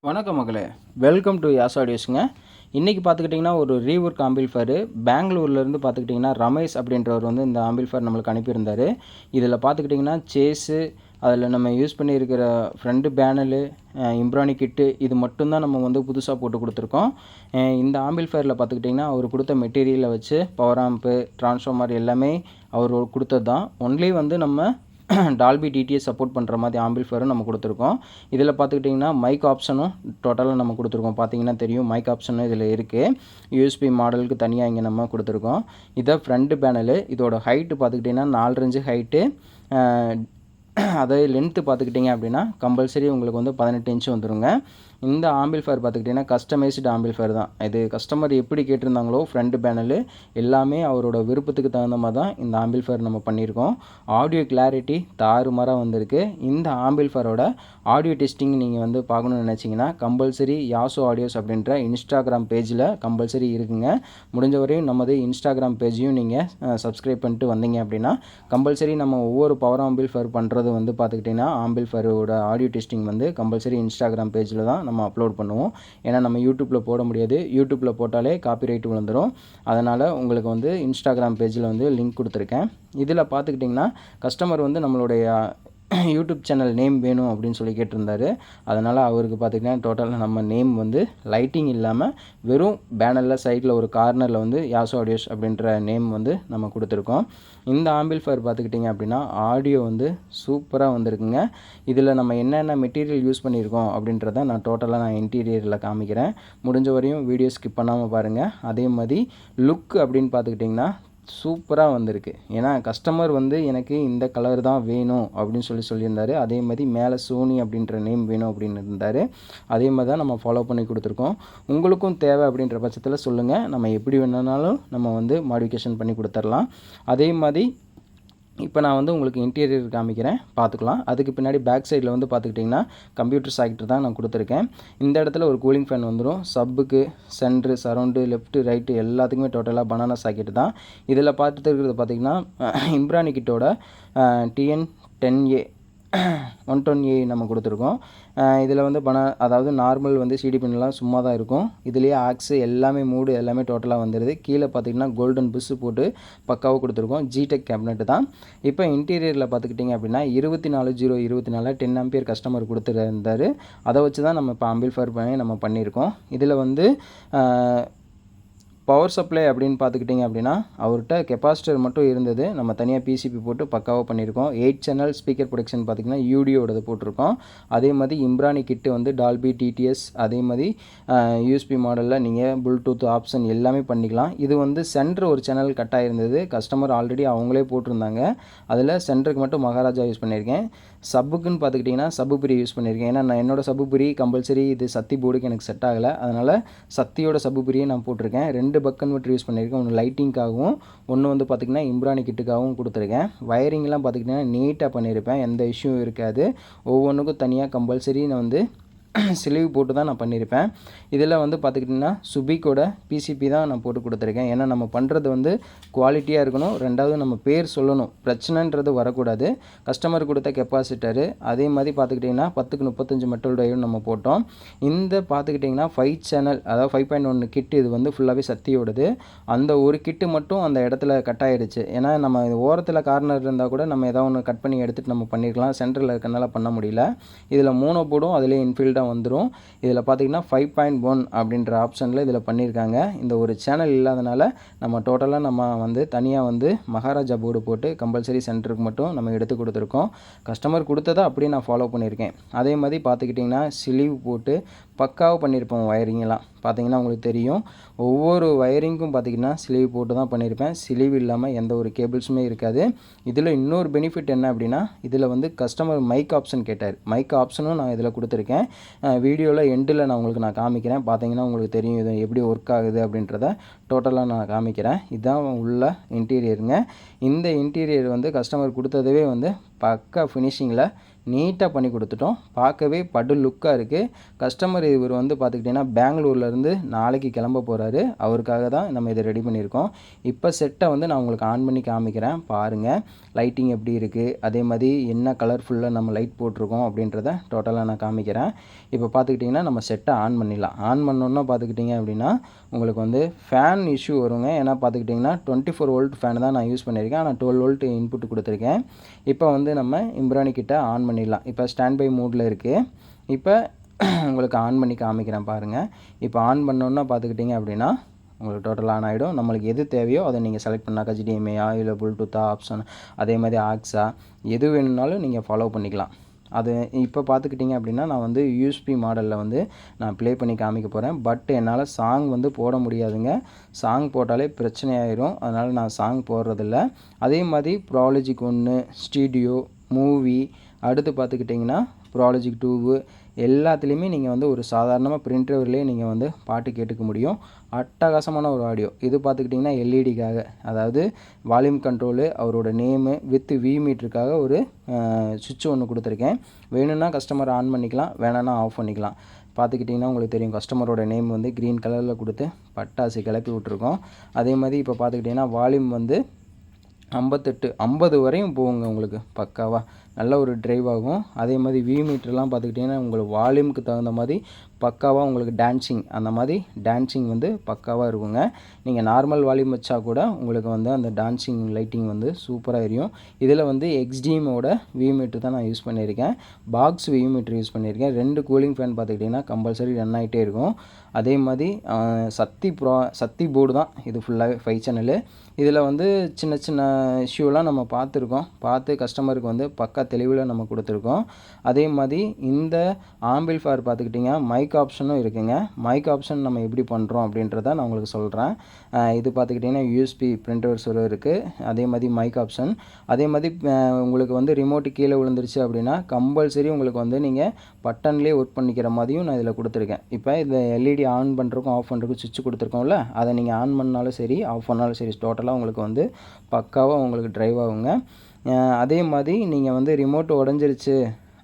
வணக்கம் மகளே, welcome to யாஸ் ஆடியோஸுங்க. இன்றைக்கி பார்த்துக்கிட்டிங்கன்னா ஒரு ரீவொர்க் ஆம்பிள்ஃபயரு பெங்களூர்லேருந்து பார்த்துக்கிட்டிங்கன்னா ரமேஷ் அப்படின்றவர் வந்து இந்த ஆம்பிள்ஃபயர் நம்மளுக்கு அனுப்பியிருந்தார். இதில் பார்த்துக்கிட்டிங்கன்னா சேஸு, அதில் நம்ம யூஸ் பண்ணியிருக்கிற ஃப்ரண்ட் பேனலு, இம்ப்ரானி கிட்டு இது மட்டும்தான் நம்ம வந்து புதுசாக போட்டு கொடுத்துருக்கோம். இந்த ஆம்பிள்ஃபயரில் பார்த்துக்கிட்டிங்கன்னா அவர் கொடுத்த மெட்டீரியலை வச்சு பவர் ஆம்பு, டிரான்ஸ்ஃபார்மர் எல்லாமே அவர் கொடுத்தது தான். ஒன்லி வந்து நம்ம டால்பி டிடிஎஸ் சப்போர்ட் பண்ணுற மாதிரி ஆம்பிள்ஃபயரும் நம்ம கொடுத்துருக்கோம். இதில் பார்த்துக்கிட்டிங்கன்னா மைக் ஆப்ஷனும் டோட்டலாக நம்ம கொடுத்துருக்கோம். பார்த்தீங்கன்னா தெரியும், மைக் ஆப்ஷனும் இதில் இருக்குது. யூஎஸ்பி மாடலுக்கு தனியாக இங்கே நம்ம கொடுத்துருக்கோம். இதை ஃப்ரண்ட் பேனலு. இதோட ஹைட்டு பார்த்துக்கிட்டிங்கன்னா 4 இன்ச்சு ஹைட்டு. அதாவது லென்த்து பார்த்துக்கிட்டிங்க அப்படின்னா கம்பல்சரி உங்களுக்கு வந்து 18 இன்ச்சு வந்துடுங்க. இந்த ஆம்பிள்ஃபயர் பார்த்துக்கிட்டிங்கன்னா கஸ்டமைஸ்டு ஆம்பிள்ஃபயர் தான். இது கஸ்டமர் எப்படி கேட்டிருந்தாங்களோ ஃப்ரண்ட் பேனலு எல்லாமே அவரோட விருப்பத்துக்கு தகுந்த மாதிரி தான் இந்த ஆம்பிள்ஃபயர் நம்ம பண்ணியிருக்கோம். ஆடியோ கிளாரிட்டி தாறுமாறாக வந்திருக்கு. இந்த ஆம்பிள்ஃபயரோட ஆடியோ டெஸ்டிங் நீங்கள் வந்து பார்க்கணுன்னு நினச்சிங்கன்னா கம்பல்சரி யாசோ ஆடியோஸ் அப்படின்ற இன்ஸ்டாகிராம் பேஜில் கம்பல்சரி இருக்குங்க. முடிஞ்ச வரையும் நமது இன்ஸ்டாகிராம் பேஜையும் நீங்கள் சப்ஸ்கிரைப் பண்ணிட்டு வந்தீங்க அப்படின்னா கம்பல்சரி நம்ம ஒவ்வொரு பவர் ஆம்பிள்ஃபயர் பண்ணுறது வந்து பார்த்துக்கிட்டிங்கன்னா ஆம்பிள்ஃபயரோட ஆடியோ டெஸ்டிங் வந்து கம்பல்சரி இன்ஸ்டாகிராம் பேஜில் தான் நம்ம அப்லோட் பண்ணுவோம். ஏன்னா நம்ம யூடியூப்பில் போட முடியாது. யூடியூப்பில் போட்டாலே காப்பிரைட் விழுந்துடும். அதனால் உங்களுக்கு வந்து இன்ஸ்டாகிராம் பேஜில் வந்து லிங்க் கொடுத்துருக்கேன். இதில் பார்த்துக்கிட்டிங்கன்னா கஸ்டமர் வந்து நம்மளுடைய யூடியூப் சேனல் நேம் வேணும் அப்படின்னு சொல்லி கேட்டிருந்தாரு. அதனால் அவருக்கு பார்த்திங்கன்னா டோட்டலாக நம்ம நேம் வந்து லைட்டிங் இல்லாமல் வெறும் பேனரில் சைடில் ஒரு கார்னரில் வந்து யாசோ ஆடியோஸ் அப்படின்ற நேம் வந்து நம்ம கொடுத்துருக்கோம். இந்த ஆம்பிள்ஃபயர் பார்த்துக்கிட்டிங்க அப்படின்னா ஆடியோ வந்து சூப்பராக வந்திருக்குங்க. இதில் நம்ம என்னென்ன மெட்டீரியல் யூஸ் பண்ணியிருக்கோம் அப்படின்றத நான் டோட்டலாக இன்டீரியரில் காமிக்கிறேன். முடிஞ்ச வரையும் வீடியோ ஸ்கிப் பண்ணாமல் பாருங்கள். அதே மாதிரி லுக் அப்படின்னு பார்த்துக்கிட்டிங்கன்னா சூப்பராக வந்திருக்கு. ஏன்னா கஸ்டமர் வந்து எனக்கு இந்த கலர் தான் வேணும் அப்படின்னு சொல்லியிருந்தார். அதே மாதிரி மேலே சோனி அப்படின்ற நேம் வேணும் அப்படின்னு இருந்தார். அதே மாதிரி தான் நம்ம ஃபாலோ பண்ணி கொடுத்துருக்கோம். உங்களுக்கும் தேவை அப்படின்ற பட்சத்தில் சொல்லுங்கள். நம்ம எப்படி வேணுனாலும் நம்ம வந்து மாடிஃபிகேஷன் பண்ணி கொடுத்துடலாம். அதே மாதிரி இப்போ நான் வந்து உங்களுக்கு இன்டீரியர் காமிக்கிறேன், பார்த்துக்கலாம். அதுக்கு பின்னாடி பேக் சைடில் வந்து பார்த்துக்கிட்டிங்கன்னா கம்ப்யூட்டர் சாக்கெட் தான் நான் கொடுத்துருக்கேன். இந்த இடத்துல ஒரு கூலிங் ஃபேன் வந்துடும். சப்புக்கு, சென்ட்ரு, சரௌண்டு, லெஃப்ட்டு, ரைட்டு எல்லாத்துக்குமே டோட்டலாக பனானா சாக்கெட் தான். இதில் பார்த்துட்டு இருக்கிறது பார்த்திங்கன்னா இம்ப்ரானி கிட்டோட TN10A 110A நம்ம கொடுத்துருக்கோம். இதில் வந்து அதாவது நார்மல் வந்து சிடி பின்லாம் சும்மா தான் இருக்கும். இதுலேயே ஆக்ஸு எல்லாமே மூடு எல்லாமே டோட்டலாக வந்துடுது. கீழே பார்த்திங்கன்னா கோல்டன் புஷ்ஷு போட்டு பக்காவாக கொடுத்துருக்கோம். ஜிடெக் கேபினெட்டு தான். இப்போ இன்டீரியரில் பார்த்துக்கிட்டிங்க அப்படின்னா 24/0/24 10 ஆம்பியர் கஸ்டமர் கொடுத்துருந்தார். அதை வச்சு தான் நம்ம இப்போ ஆம்பிள்ஃபயர் பண்ணி நம்ம பண்ணியிருக்கோம். இதில் வந்து பவர் சப்ளை அப்படின்னு பார்த்துக்கிட்டிங்க அப்படின்னா அவர்கிட்ட கெப்பாசிட்டர் மட்டும் இருந்தது. நம்ம தனியாக பிசிபி போட்டு பக்காவாக பண்ணியிருக்கோம். 8 சேனல் ஸ்பீக்கர் ப்ரொடக்ஷன் பார்த்திங்கன்னா யூடியோடது போட்டிருக்கோம். அதே மாதிரி இம்ப்ரானி கிட்டு வந்து டால்பி டிடிஎஸ், அதே மாதிரி யூஎஸ்பி மாடலில் நீங்கள் ப்ளூடூத் ஆப்ஷன் எல்லாமே பண்ணிக்கலாம். இது வந்து சென்டர் ஒரு சேனல் கட் ஆகிருந்தது. கஸ்டமர் ஆல்ரெடி அவங்களே போட்டிருந்தாங்க. அதில் சென்டருக்கு மட்டும் மகாராஜா யூஸ் பண்ணியிருக்கேன். சப்புக்குன்னு பார்த்துக்கிட்டிங்கன்னா சப்புபிரி யூஸ் பண்ணியிருக்கேன். ஏன்னா நான் என்னோடய சப்புபிரி கம்பல்சரி இது சக்தி போர்டுக்கு எனக்கு செட் ஆகலை. அதனால் சக்தியோட சப்புபிரியை நான் போட்டிருக்கேன். 2 பக் கன்வெர்ட்டர் யூஸ் பண்ணியிருக்கேன். ஒன்று லைட்டிங்காகவும், ஒன்று வந்து பார்த்திங்கன்னா இம்ப்ரானி கிட்டுக்காகவும் கொடுத்துருக்கேன். வயரிங்லாம் பார்த்திங்கன்னா நீட்டாக பண்ணியிருப்பேன். எந்த இஷ்யூ இருக்காது. ஒவ்வொன்றுக்கும் தனியாக கம்பல்சரி நான் வந்து ஸ்லீவ் போட்டு தான் நான் பண்ணியிருப்பேன். இதில் வந்து பார்த்துக்கிட்டிங்கன்னா சுபிக்கோட பிசிபி தான் நான் போட்டு கொடுத்துருக்கேன். ஏன்னா நம்ம பண்ணுறது வந்து குவாலிட்டியாக இருக்கணும். ரெண்டாவது நம்ம பேர் சொல்லணும், பிரச்சனைன்றது வரக்கூடாது. கஸ்டமர் கொடுத்த கெப்பாசிட்டரு, அதே மாதிரி பார்த்துக்கிட்டிங்கன்னா 10க்கு 35 மெட்டல் டயோடு நம்ம போட்டோம். இந்த பார்த்துக்கிட்டிங்கன்னா 5 சேனல், அதாவது 5.1 கிட்டு இது வந்து ஃபுல்லாகவே சக்தியோடது. அந்த ஒரு கிட்டு மட்டும் அந்த இடத்துல கட் ஆகிடுச்சு. ஏன்னா நம்ம ஓரத்தில் கார்னர் இருந்தால் கூட நம்ம ஏதாவது ஒன்று கட் பண்ணி எடுத்துகிட்டு நம்ம பண்ணியிருக்கலாம். சென்டரில் இருக்கனால பண்ண முடியல. இதில் மோனோ போர்டும் அதிலே இன்ஃபில்டாக வந்துடும். இதில் பார்த்திங்கன்னா 5.1 அப்படின்ற ஆப்ஷனில் இதில் பண்ணியிருக்காங்க. இந்த ஒரு சேனல் இல்லாதனால நம்ம டோட்டலாக நம்ம வந்து தனியாக வந்து மகாராஜா போர்டு போட்டு கம்பல்சரி சென்டருக்கு மட்டும் நம்ம எடுத்து கொடுத்துருக்கோம். கஸ்டமர் கொடுத்ததை அப்படியே நான் ஃபாலோ பண்ணியிருக்கேன். அதே மாதிரி பார்த்துக்கிட்டிங்கன்னா ஸ்லீவ் போட்டு பக்காவாக பண்ணியிருப்போம். வயரிங்கெல்லாம் பார்த்திங்கன்னா உங்களுக்கு தெரியும். ஒவ்வொரு வயரிங்க்கும் பார்த்திங்கன்னா ஸ்லீவ் போட்டு தான் பண்ணியிருப்பேன். ஸ்லீவ் இல்லாமல் எந்த ஒரு கேபிள்ஸுமே இருக்காது. இதில் இன்னொரு பெனிஃபிட் என்ன அப்படின்னா இதில் வந்து கஸ்டமர் மைக் ஆப்ஷன் கேட்டார். மைக் ஆப்ஷனும் நான் இதில் கொடுத்துருக்கேன். வீடியோவில் எண்டில் நான் உங்களுக்கு காமிக்கிறேன். பார்த்தீங்கன்னா உங்களுக்கு தெரியும் இது எப்படி ஒர்க் ஆகுது அப்படின்றத டோட்டலாக நான் காமிக்கிறேன். இதுதான் உள்ள இன்டீரியருங்க. இந்த இன்டீரியர் வந்து கஸ்டமர் கொடுத்ததவே வந்து பக்கா ஃபினிஷிங்கில் நீட்டாக பண்ணி கொடுத்துட்டோம். பார்க்கவே படு லுக்காக இருக்குது. கஸ்டமர் இவர் வந்து பார்த்துக்கிட்டிங்கன்னா பெங்களூர்லேருந்து நாளைக்கு கிளம்ப போகிறாரு. அவருக்காக தான் நம்ம இதை ரெடி பண்ணியிருக்கோம். இப்போ செட்டை வந்து நான் உங்களுக்கு ஆன் பண்ணி காமிக்கிறேன் பாருங்கள். லைட்டிங் எப்படி இருக்குது, அதே மாதிரி என்ன கலர்ஃபுல்லாக நம்ம லைட் போட்டிருக்கோம் அப்படின்றத டோட்டலாக நான் காமிக்கிறேன். இப்போ பார்த்துக்கிட்டிங்கன்னா நம்ம செட்டை ஆன் பண்ணிடலாம். ஆன் பண்ணோன்னா பார்த்துக்கிட்டிங்க அப்படின்னா உங்களுக்கு வந்து ஃபேன் இஷ்யூ வருங்க. ஏன்னா பார்த்துக்கிட்டிங்கன்னா 24 வோல்ட் ஃபேன் தான் நான் யூஸ் பண்ணியிருக்கேன். ஆனால் 12 வோல்ட் இன்புட் கொடுத்துருக்கேன். இப்போ வந்து நம்ம இம்ரானி கிட்ட ஆன் பண்ணிடலாம். இப்போ ஸ்டாண்ட் பை மூடில் இருக்குது. இப்போ உங்களுக்கு ஆன் பண்ணி காமிக்கிறேன் பாருங்கள். இப்போ ஆன் பண்ணோன்னா பார்த்துக்கிட்டிங்க அப்படின்னா உங்களுக்கு டோட்டல் ஆன் ஆகிடும். நம்மளுக்கு எது தேவையோ அதை நீங்கள் செலக்ட் பண்ணாக்கா HDMI இல்லை ப்ளூடூத்தா ஆப்ஷன், அதே மாதிரி ஆக்ஸா எது வேணும்னாலும் நீங்கள் ஃபாலோ பண்ணிக்கலாம். அது இப்போ பார்த்துக்கிட்டிங்க அப்படின்னா நான் வந்து USB மாடலில் வந்து நான் ப்ளே பண்ணி காமிக்க போகிறேன். பட் என்னால் சாங் வந்து போட முடியாதுங்க. சாங் போட்டாலே பிரச்சனையாயிரும். அதனால் நான் சாங் போடுறதில்ல. அதே மாதிரி ப்ராலஜிக் 1, ஸ்டூடியோ, மூவி, அடுத்து பார்த்துக்கிட்டிங்கன்னா ப்ராலஜிக் 2 எல்லாத்துலேயுமே நீங்கள் வந்து ஒரு சாதாரணமாக பிரிண்டர்லேயே நீங்கள் வந்து பாட்டு கேட்டுக்க முடியும். அட்டகாசமான ஒரு ஆடியோ. இது பார்த்துக்கிட்டிங்கன்னா LEDக்காக, அதாவது வால்யூம் கண்ட்ரோலு, அவரோட நேமு வித் மீட்டருக்காக ஒரு சுவிட்ச் ஒன்று கொடுத்துருக்கேன். வேணும்னா கஸ்டமர் ஆன் பண்ணிக்கலாம், வேணான்னா ஆஃப் பண்ணிக்கலாம். பார்த்துக்கிட்டிங்கன்னா உங்களுக்கு தெரியும் கஸ்டமரோட நேம் வந்து க்ரீன் கலரில் கொடுத்து பட்டாசு கிளப்பி விட்ருக்கோம். அதே மாதிரி இப்போ பார்த்துக்கிட்டிங்கன்னா வால்யூம் வந்து 50 வரையும் போகுங்க. உங்களுக்கு பக்காவாக நல்ல ஒரு ட்ரைவ் ஆகும். அதே மாதிரி மீட்டர்லாம் பார்த்துக்கிட்டிங்கன்னா உங்களுக்கு வால்யூமுக்கு தகுந்த மாதிரி பக்காவாக உங்களுக்கு டான்சிங், அந்த மாதிரி டான்சிங் வந்து பக்காவாக இருக்குங்க. நீங்கள் நார்மல் வால்யூம் வச்சா கூட உங்களுக்கு வந்து அந்த டான்சிங் லைட்டிங் வந்து சூப்பராக எரியும். இதில் வந்து XDMோட மீட்டர் தான் நான் யூஸ் பண்ணியிருக்கேன். பாக்ஸ் மீட்டர் யூஸ் பண்ணியிருக்கேன். 2 கூலிங் ஃபேன் பார்த்துக்கிட்டிங்கன்னா கம்பல்சரி ரன் ஆகிட்டே இருக்கும். அதே மாதிரி சக்தி போர்டு தான் இது ஃபுல்லாகவே 5 சேனலு. இதில் வந்து சின்ன சின்ன இஷ்யூலாம் நம்ம பார்த்து கஸ்டமருக்கு வந்து பக்கா தெளிவில் நம்ம கொடுத்துருக்கோம். அதே மாதிரி இந்த ஆம்பிள்ஃபயர் பார்த்துக்கிட்டிங்க மைக் ஆப்ஷனும் இருக்குங்க. மைக் ஆப்ஷன் நம்ம எப்படி பண்ணுறோம் அப்படின்றத நான் உங்களுக்கு சொல்கிறேன். இது பார்த்துக்கிட்டிங்கன்னா USB பிரிண்டர்ஸ் இருக்குது. அதே மாதிரி மைக் ஆப்ஷன். அதே மாதிரி உங்களுக்கு வந்து ரிமோட்டு கீழே விழுந்துருச்சு அப்படின்னா கம்பல்சரி உங்களுக்கு வந்து நீங்கள் பட்டன்லேயே ஒர்க் பண்ணிக்கிற மாதிரியும் நான் இதில் கொடுத்துருக்கேன். இப்போ இதில் LED ஆன் பண்ணுறதுக்கும் ஆஃப் பண்ணுறதுக்கும் சுவிட்ச் கொடுத்துருக்கோம்ல, அதை நீங்கள் ஆன் பண்ணாலும் சரி ஆஃப் பண்ணாலும் சரி டோட்டலாக உங்களுக்கு வந்து பக்காவாக உங்களுக்கு ட்ரைவ் ஆகுங்க. அதே மாதிரி நீங்கள் வந்து ரிமோட் உடஞ்சிருச்சு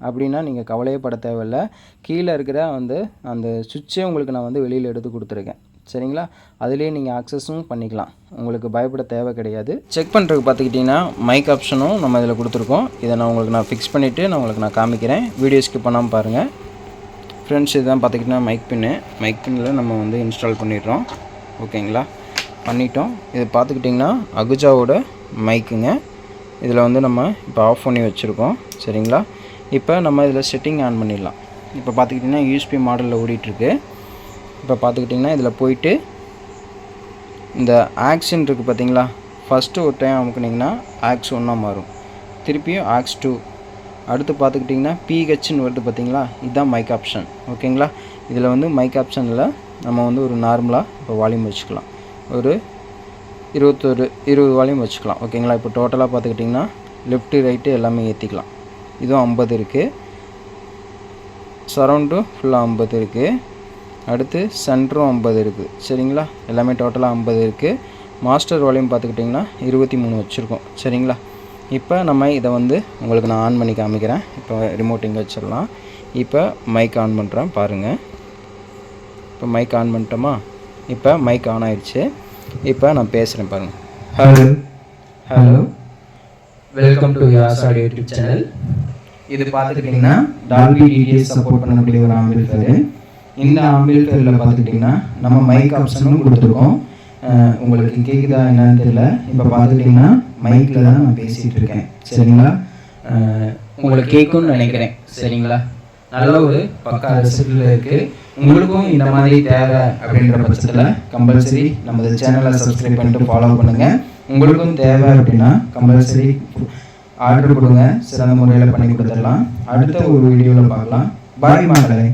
அப்படின்னா நீங்கள் கவலையே பட தேவையில்லை. கீழே இருக்கிற வந்து அந்த சுவிட்சே உங்களுக்கு நான் வந்து வெளியில் எடுத்து கொடுத்துருக்கேன். சரிங்களா? அதுலேயே நீங்கள் ஆக்சஸும் பண்ணிக்கலாம். உங்களுக்கு பயப்பட தேவை கிடையாது. செக் பண்ணுறதுக்கு பார்த்துக்கிட்டிங்கன்னா மைக் ஆப்ஷனும் நம்ம இதில் கொடுத்துருக்கோம். இதை நான் ஃபிக்ஸ் பண்ணிவிட்டு நான் காமிக்கிறேன். வீடியோ ஸ்கிப் பண்ணாமல் பாருங்கள். ஃப்ரெண்ட்ஸ், இதுதான் பார்த்துக்கிட்டிங்கன்னா மைக் பின்னில் நம்ம வந்து இன்ஸ்டால் பண்ணிடுறோம். ஓகேங்களா? பண்ணிட்டோம். இது பார்த்துக்கிட்டிங்கன்னா அகுஜாவோட மைக்குங்க. இதில் வந்து நம்ம இப்போ ஆஃப் பண்ணி வச்சுருக்கோம். சரிங்களா? இப்போ நம்ம இதில் செட்டிங் ஆன் பண்ணிடலாம். இப்போ பார்த்துக்கிட்டிங்கன்னா USB மாடலில் ஓடிட்டுருக்கு. இப்போ பார்த்துக்கிட்டிங்கன்னா இதில் போயிட்டு இந்த ஆக்ஷன் இருக்குது பார்த்தீங்களா, ஃபஸ்ட்டு ஒரு டைம் அமுக்குனிங்கன்னா ஆக்ஸ் 1 மாறும். திருப்பியும் ஆக்ஸ் 2. அடுத்து பார்த்துக்கிட்டிங்கன்னா PHன்னு வருது பார்த்தீங்களா, இதுதான் மைக் ஆப்ஷன். ஓகேங்களா? இதில் வந்து மைக் ஆப்ஷனில் நம்ம வந்து ஒரு நார்மலாக இப்போ வால்யூம் வச்சுக்கலாம். ஒரு 20 வால்யூம் வச்சுக்கலாம். ஓகேங்களா? இப்போ டோட்டலாக பார்த்துக்கிட்டிங்கன்னா லெஃப்ட்டு ரைட்டு எல்லாமே ஏற்றிக்கலாம். இதுவும் 50 இருக்குது. சரௌண்டும் ஃபுல்லாக 50 இருக்குது. அடுத்து சென்டரும் 50 இருக்குது. சரிங்களா? எல்லாமே டோட்டலாக 50 இருக்குது. மாஸ்டர் வால்யூம் பார்த்துக்கிட்டிங்கன்னா 23 வச்சுருக்கோம். சரிங்களா? இப்போ நம்ம இதை வந்து உங்களுக்கு நான் ஆன் பண்ணி காமிக்கிறேன். இப்போ ரிமோட் இங்கே வச்சிடலாம். இப்போ மைக் ஆன் பண்ணுறேன் பாருங்கள். இப்போ மைக் ஆன் பண்ணிட்டோமா? இப்போ மைக் ஆன் ஆயிடுச்சு. இப்போ நான் பேசுகிறேன் பாருங்கள். Hello, welcome to Yas audio YouTube channel. இது பார்த்துக்கிட்டிங்கன்னா டால்பி DTS சப்போர்ட் பண்ணக்கூடிய ஒரு ஆம்பிள்ஃபயர். இந்த ஆம்பிள்ஃபயரில் பார்த்துக்கிட்டிங்கன்னா நம்ம மைக் ஆப்ஷனும் கொடுத்துருக்கோம். உங்களுக்கு கேட்குதா என்னன்னு தெரியல. இப்போ பார்த்துக்கிட்டிங்கன்னா மைக்கில் தான் நான் பேசிகிட்டு இருக்கேன். சரிங்களா? உங்களுக்கு கேட்கும்னு நினைக்கிறேன். சரிங்களா? நல்ல ஒரு பக்கா ரிசல்ட்டில் இருக்குது. உங்களுக்கும் இந்த மாதிரி தேவை அப்படின்ற பட்சத்தில் கம்பல்சரி நமது சேனலை சப்ஸ்கிரைப் பண்ணிட்டு ஃபாலோ பண்ணுங்கள். உங்களுக்கும் தேவை அப்படின்னா கம்பல்சரி ஆர்டர் கொடுங்க. சிறந்த முறையில் பண்ணி கொடுத்துடலாம். அடுத்த ஒரு வீடியோவில் பார்க்கலாம். பாய் மக்களே.